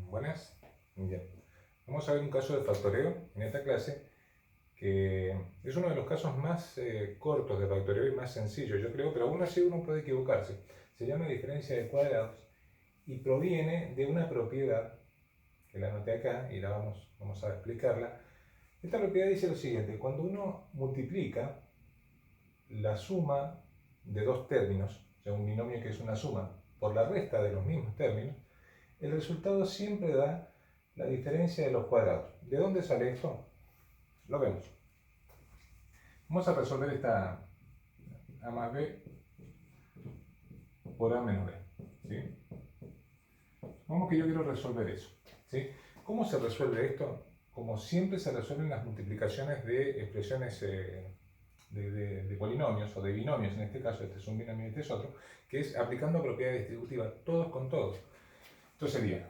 Buenas. Bien. Vamos a ver un caso de factoreo en esta clase que es uno de los casos más cortos de factoreo y más sencillos, yo creo, pero aún así uno puede equivocarse. Se llama diferencia de cuadrados y proviene de una propiedad que la anoté acá y vamos a explicarla. Esta propiedad dice lo siguiente: cuando uno multiplica la suma de dos términos, o sea, un binomio que es una suma, por la resta de los mismos términos, el resultado siempre da la diferencia de los cuadrados. ¿De dónde sale esto? Lo vemos. Vamos a resolver esta a más b por a menos b. ¿Sí? Vamos que yo quiero resolver eso. ¿Sí? ¿Cómo se resuelve esto? Como siempre se resuelven las multiplicaciones de expresiones de polinomios o de binomios, en este caso este es un binomio y este es otro, que es aplicando propiedad distributiva, todos con todos. Esto sería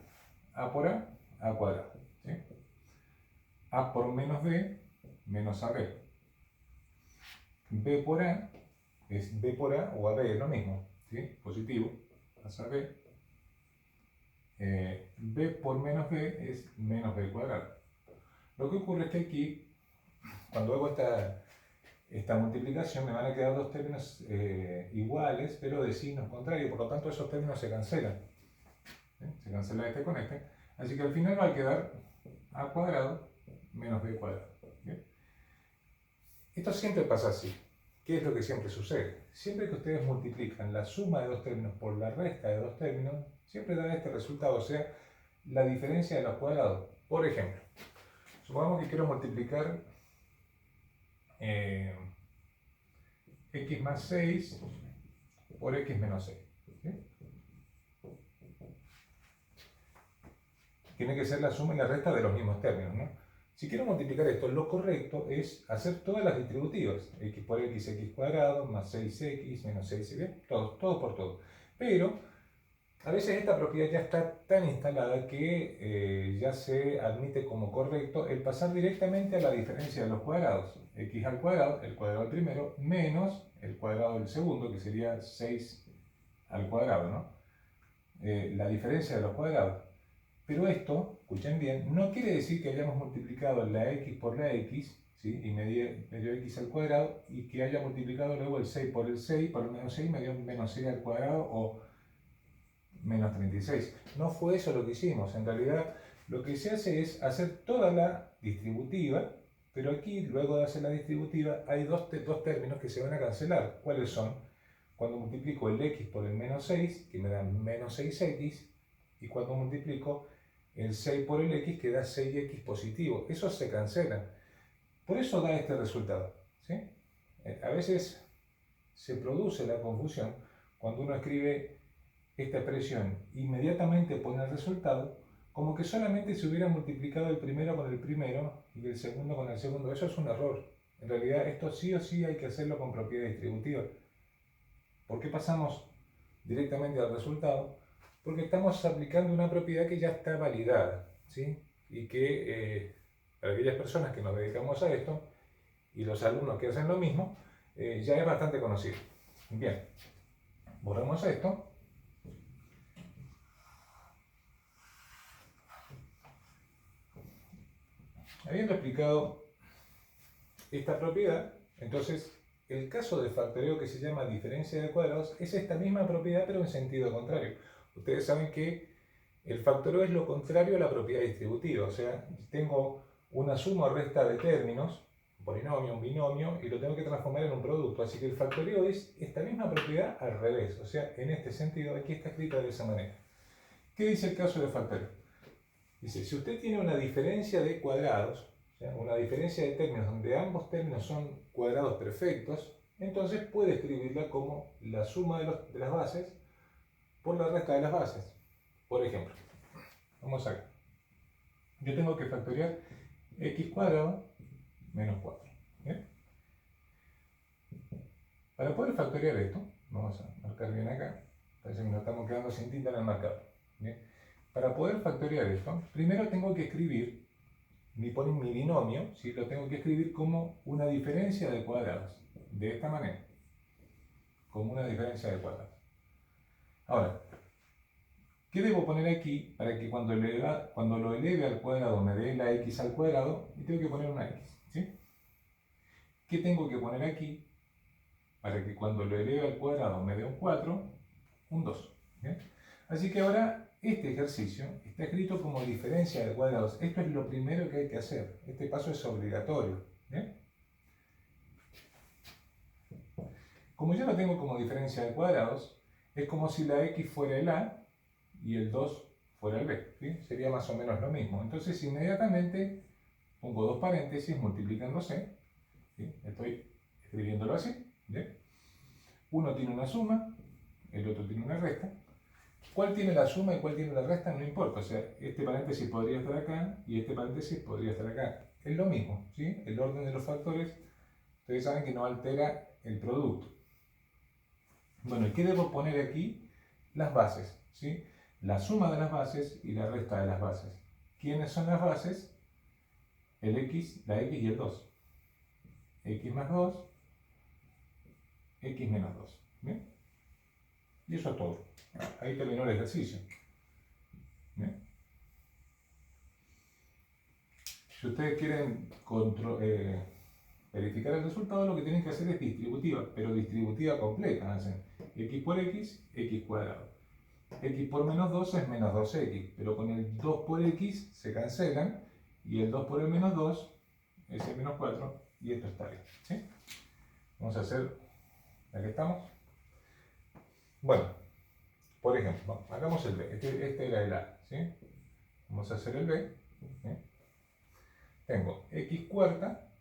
a por a cuadrado. ¿Sí? A por menos b menos ab. B por a es b por a o ab es lo mismo, ¿sí? Positivo, más ab. B por menos b es menos b cuadrado. Lo que ocurre es que aquí, cuando hago esta multiplicación, me van a quedar dos términos iguales, pero de signos contrarios, por lo tanto esos términos se cancelan. ¿Sí? Se cancela este con este, así que al final va a quedar a cuadrado menos b cuadrado. ¿Bien? Esto siempre pasa así. ¿Qué es lo que siempre sucede? Siempre que ustedes multiplican la suma de dos términos por la resta de dos términos, siempre da este resultado, o sea, la diferencia de los cuadrados. Por ejemplo, supongamos que quiero multiplicar x más 6 por x menos 6. ¿Sí? Tiene que ser la suma y la resta de los mismos términos, ¿no? Si quiero multiplicar esto, lo correcto es hacer todas las distributivas. X por x, x cuadrado, más 6x, menos 6y, todo por todo. Pero a veces esta propiedad ya está tan instalada que ya se admite como correcto el pasar directamente a la diferencia de los cuadrados. X al cuadrado, el cuadrado del primero, menos el cuadrado del segundo, que sería 6 al cuadrado, ¿no? La diferencia de los cuadrados. Pero esto, escuchen bien, no quiere decir que hayamos multiplicado la x por la x, ¿sí? Y me dio x al cuadrado, y que haya multiplicado luego el 6 por el menos 6, me dio menos 6 al cuadrado o menos 36. No fue eso lo que hicimos. En realidad, lo que se hace es hacer toda la distributiva, pero aquí, luego de hacer la distributiva, hay dos términos que se van a cancelar. ¿Cuáles son? Cuando multiplico el x por el menos 6, que me da menos 6x, y cuando multiplico el 6 por el x, que da 6x positivo. Esos se cancelan. Por eso da este resultado. ¿Sí? A veces se produce la confusión cuando uno escribe esta expresión, inmediatamente pone el resultado, como que solamente se hubiera multiplicado el primero con el primero y el segundo con el segundo. Eso es un error. En realidad esto sí o sí hay que hacerlo con propiedad distributiva. ¿Por qué pasamos directamente al resultado? Porque estamos aplicando una propiedad que ya está validada, ¿sí? Y que para aquellas personas que nos dedicamos a esto y los alumnos que hacen lo mismo, ya es bastante conocido. Bien, borramos esto. Habiendo explicado esta propiedad, entonces el caso de factoreo que se llama diferencia de cuadrados es esta misma propiedad pero en sentido contrario. Ustedes saben que el factoreo es lo contrario a la propiedad distributiva, o sea, tengo una suma o resta de términos, un polinomio, un binomio, y lo tengo que transformar en un producto. Así que el factoreo es esta misma propiedad al revés, o sea, en este sentido aquí está escrita de esa manera. ¿Qué dice el caso de factoreo? Dice, si usted tiene una diferencia de cuadrados, o sea, una diferencia de términos donde ambos términos son cuadrados perfectos, entonces puede escribirla como la suma de las bases por la resta de las bases. Por ejemplo, vamos a ver. Yo tengo que factoriar x cuadrado menos 4. ¿Bien? Para poder factoriar esto, vamos a marcar bien acá, parece que nos estamos quedando sin tinta en el marcador. ¿Bien? Para poder factoriar esto, primero tengo que escribir mi binomio, ¿sí? Lo tengo que escribir como una diferencia de cuadrados, de esta manera, como una diferencia de cuadrados. Ahora, ¿Qué debo poner aquí para que cuando lo eleve al cuadrado me dé la x al cuadrado? Y tengo que poner una x, ¿sí? ¿Qué tengo que poner aquí para que cuando lo eleve al cuadrado me dé un 4? Un 2. ¿Bien? Así que ahora este ejercicio está escrito como diferencia de cuadrados. Esto es lo primero que hay que hacer. Este paso es obligatorio. ¿Bien? Como ya lo tengo como diferencia de cuadrados, es como si la x fuera el a y el 2 fuera el b. ¿Sí? Sería más o menos lo mismo. Entonces inmediatamente pongo dos paréntesis multiplicándose. ¿Sí? Estoy escribiéndolo así. ¿Bien? Uno tiene una suma, el otro tiene una resta. ¿Cuál tiene la suma y cuál tiene la resta? No importa. O sea, este paréntesis podría estar acá y este paréntesis podría estar acá. Es lo mismo. ¿Sí? El orden de los factores, ustedes saben que no altera el producto. Bueno, ¿y qué debo poner aquí? Las bases, ¿sí? La suma de las bases y la resta de las bases. ¿Quiénes son las bases? El x, la x y el 2. X más 2, x menos 2. ¿Bien? Y eso es todo. Ahí terminó el ejercicio. ¿Bien? Si ustedes quieren verificar el resultado, lo que tienen que hacer es distributiva, pero distributiva completa. Hacen x por x, x cuadrado. X por menos 2 es menos 2x, pero con el 2 por x se cancelan y el 2 por el menos 2 es el menos 4 y esto está bien. ¿Sí? Vamos a hacer, aquí estamos. Bueno, por ejemplo, hagamos el b. Este era el a. ¿Sí? Vamos a hacer el b. ¿Sí? Tengo x cuarta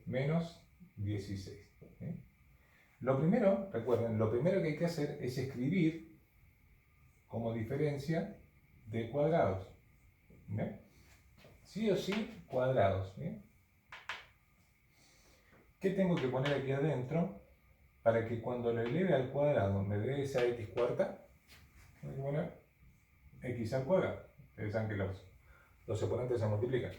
menos 16. ¿Sí? Lo primero, recuerden, lo primero que hay que hacer es escribir como diferencia de cuadrados. ¿Bien? Sí o sí, cuadrados. ¿Bien? ¿Qué tengo que poner aquí adentro para que cuando lo eleve al cuadrado me dé esa x cuarta? Tengo que poner x al cuadrado. Ustedes saben que los exponentes se multiplican.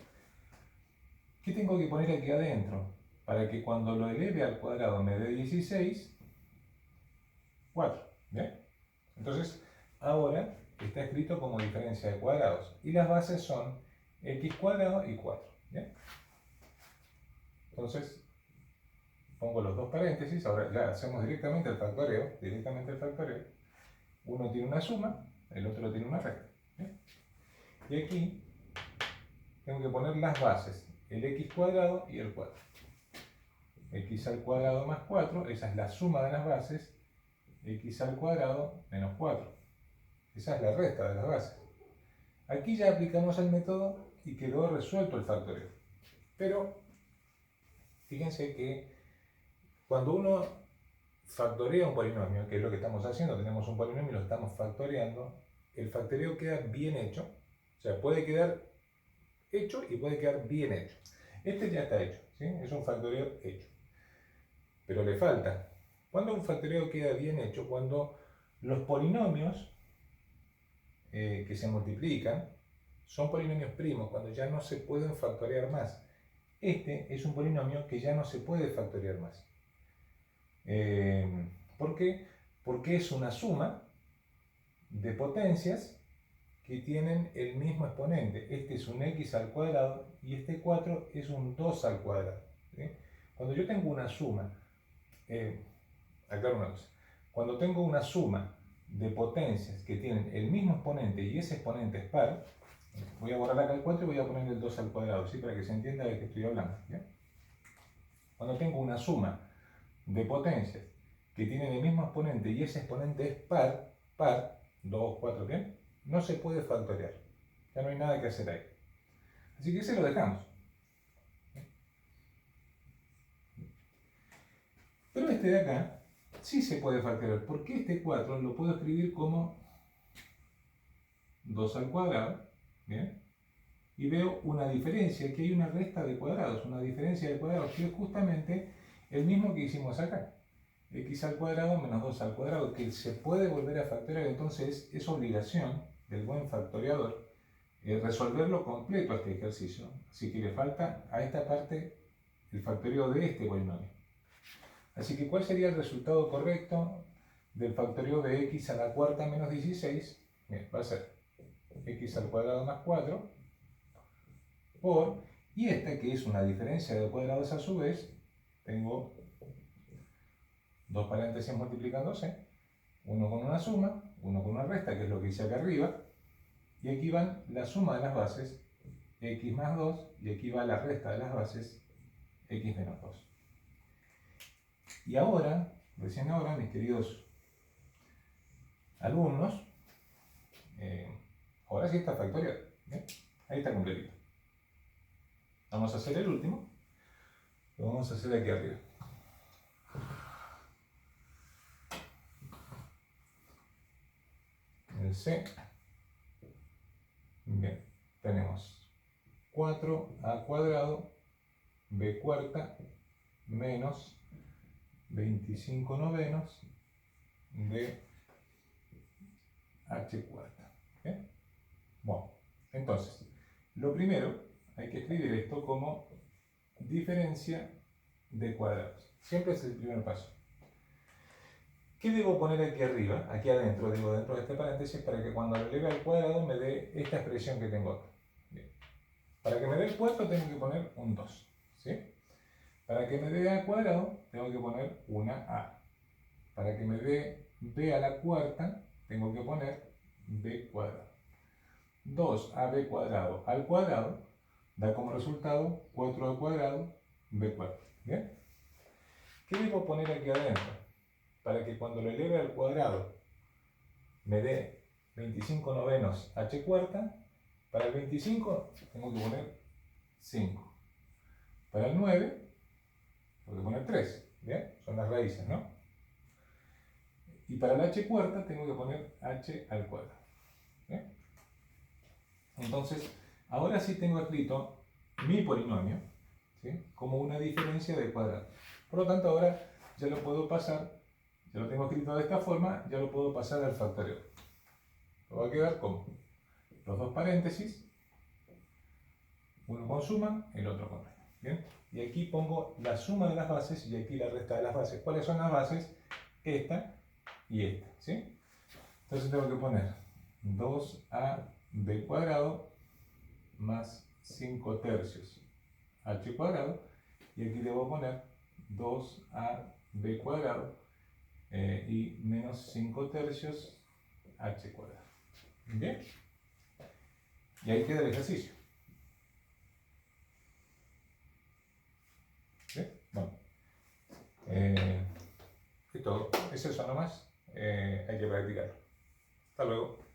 ¿Qué tengo que poner aquí adentro para que cuando lo eleve al cuadrado me dé 16? 4. ¿Bien? Entonces, ahora está escrito como diferencia de cuadrados. Y las bases son x cuadrado y 4. ¿Bien? Entonces, pongo los dos paréntesis. Ahora ya hacemos directamente el factoreo. Uno tiene una suma, el otro tiene una resta. ¿Bien? Y aquí tengo que poner las bases. El x cuadrado y el 4. X al cuadrado más 4, esa es la suma de las bases. X al cuadrado menos 4. Esa es la resta de las bases. Aquí ya aplicamos el método y quedó resuelto el factoreo. Pero fíjense que cuando uno factorea un polinomio, que es lo que estamos haciendo, tenemos un polinomio y lo estamos factoreando, el factoreo queda bien hecho. O sea, puede quedar hecho y puede quedar bien hecho. Este ya está hecho, ¿sí? Es un factoreo hecho. Pero le falta. ¿Cuándo un factoreo queda bien hecho? Cuando los polinomios que se multiplican son polinomios primos, cuando ya no se pueden factorear más. Este es un polinomio que ya no se puede factorear más. ¿Por qué? Porque es una suma de potencias que tienen el mismo exponente. Este es un x al cuadrado y este 4 es un 2 al cuadrado. ¿Sí? Cuando yo tengo una suma, aclaro una cosa, cuando tengo una suma de potencias que tienen el mismo exponente y ese exponente es par, voy a borrar acá el 4 y voy a poner el 2 al cuadrado, ¿sí? Para que se entienda de qué estoy hablando. ¿Bien? Cuando tengo una suma de potencias que tienen el mismo exponente y ese exponente es par, 2, 4, ¿bien? No se puede factorear. Ya no hay nada que hacer ahí. Así que ese lo dejamos. Pero este de acá sí se puede factorear, porque este 4 lo puedo escribir como 2 al cuadrado, ¿bien? Y veo una diferencia, que hay una resta de cuadrados, una diferencia de cuadrados, que es justamente el mismo que hicimos acá. X al cuadrado menos 2 al cuadrado, que se puede volver a factorear. Entonces es obligación del buen factoreador resolverlo completo a este ejercicio. Así que le falta a esta parte el factoreo de este polinomio. Así que, ¿cuál sería el resultado correcto del factoreo de x a la cuarta menos 16? Bien, va a ser x al cuadrado más 4 por, y esta que es una diferencia de cuadrados a su vez, tengo dos paréntesis multiplicándose, uno con una suma, uno con una resta, que es lo que hice acá arriba, y aquí van la suma de las bases, x más 2, y aquí va la resta de las bases, x menos 2. Y ahora, recién ahora, mis queridos alumnos, ahora sí está factorial. ¿Bien? Ahí está completito. Vamos a hacer el último. Lo vamos a hacer aquí arriba. El C. Bien, tenemos 4a cuadrado b cuarta menos 25 novenos de h cuarta. ¿Bien? Bueno, entonces, lo primero, hay que escribir esto como diferencia de cuadrados. Siempre es el primer paso. ¿Qué debo poner aquí arriba? Aquí adentro, digo, dentro de este paréntesis, para que cuando lo eleve al cuadrado me dé esta expresión que tengo acá. Bien. Para que me dé el cuarto tengo que poner un 2. ¿Sí? Para que me dé a cuadrado tengo que poner una a. Para que me dé b a la cuarta tengo que poner b cuadrado. 2ab cuadrado al cuadrado da como resultado 4 al cuadrado b cuarto. ¿Bien? ¿Qué debo poner aquí adentro? Para que cuando lo eleve al cuadrado me dé 25 novenos h cuarta. Para el 25 tengo que poner 5. Para el 9 tengo que poner 3. ¿Bien? Son las raíces, ¿no? Y para el h cuarta tengo que poner h al cuadrado. ¿Bien? Entonces, ahora sí tengo escrito mi polinomio, ¿sí?, como una diferencia de cuadrado. Por lo tanto, ahora ya lo puedo pasar, ya lo tengo escrito de esta forma, ya lo puedo pasar al factorial. Lo va a quedar como los dos paréntesis, uno con suma, el otro con resta. ¿Bien? Y aquí pongo la suma de las bases y aquí la resta de las bases. ¿Cuáles son las bases? Esta y esta. ¿Sí? Entonces tengo que poner 2ab cuadrado más 5 tercios h cuadrado, y aquí debo poner 2ab cuadrado y menos 5 tercios h cuadrado. ¿Bien? Y ahí queda el ejercicio. ¿Bien? Bueno, es todo. Es eso nomás. Hay que practicarlo. Hasta luego.